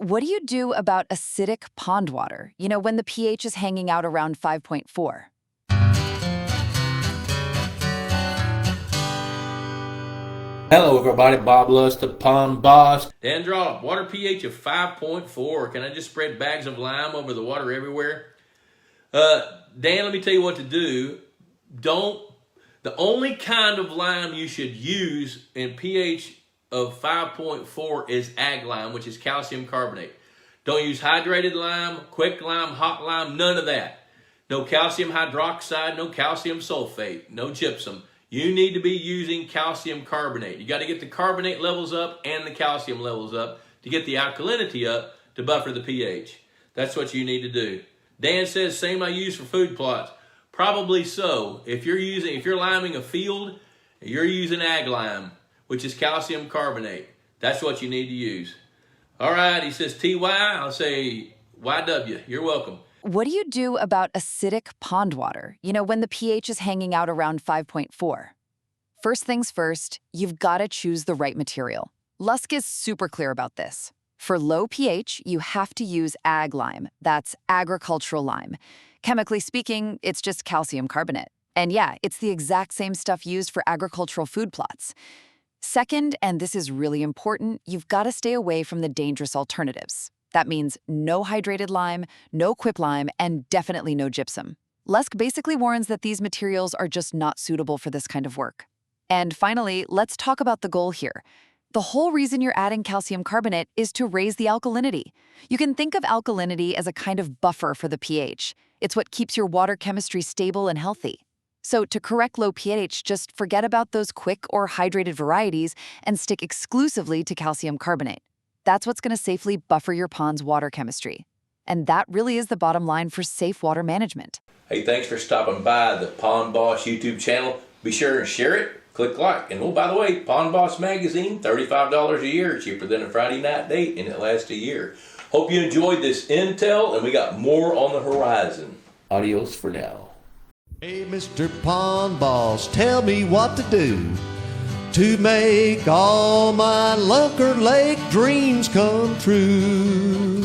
What do you do about acidic pond water? When the pH is hanging out around 5.4. Hello everybody, Bob Lusk, the Pond Boss. Dan draw water pH of 5.4. Can I just spread bags of lime over the water everywhere? Dan, let me tell you what to do. The only kind of lime you should use in pH of 5.4 is ag lime, which is calcium carbonate. Don't use hydrated lime, quick lime, hot lime, none of that. No calcium hydroxide, no calcium sulfate, no gypsum. You need to be using calcium carbonate. You got to get the carbonate levels up and the calcium levels up to get the alkalinity up to buffer the pH. That's what you need to do. Dan says same I use for food plots. Probably so. If you're liming a field, you're using ag lime, which is calcium carbonate. That's what you need to use. All right, he says TY, I'll say YW. You're welcome. What do you do about acidic pond water? When the pH is hanging out around 5.4. First things first, you've got to choose the right material. Lusk is super clear about this. For low pH, you have to use ag lime. That's agricultural lime. Chemically speaking, it's just calcium carbonate. And yeah, it's the exact same stuff used for agricultural food plots. Second, and this is really important, you've got to stay away from the dangerous alternatives. That means no hydrated lime, no quicklime, and definitely no gypsum. Lusk basically warns that these materials are just not suitable for this kind of work. And finally, let's talk about the goal here. The whole reason you're adding calcium carbonate is to raise the alkalinity. You can think of alkalinity as a kind of buffer for the pH. It's what keeps your water chemistry stable and healthy. So to correct low pH, just forget about those quick or hydrated varieties and stick exclusively to calcium carbonate. That's what's going to safely buffer your pond's water chemistry. And that really is the bottom line for safe water management. Hey, thanks for stopping by the Pond Boss YouTube channel. Be sure and share it, click like. And oh, by the way, Pond Boss Magazine, $35 a year, cheaper than a Friday night date, and it lasts a year. Hope you enjoyed this intel, and we got more on the horizon. Adios for now. Hey, Mr. Pond Boss, tell me what to do to make all my Lunker Lake dreams come true.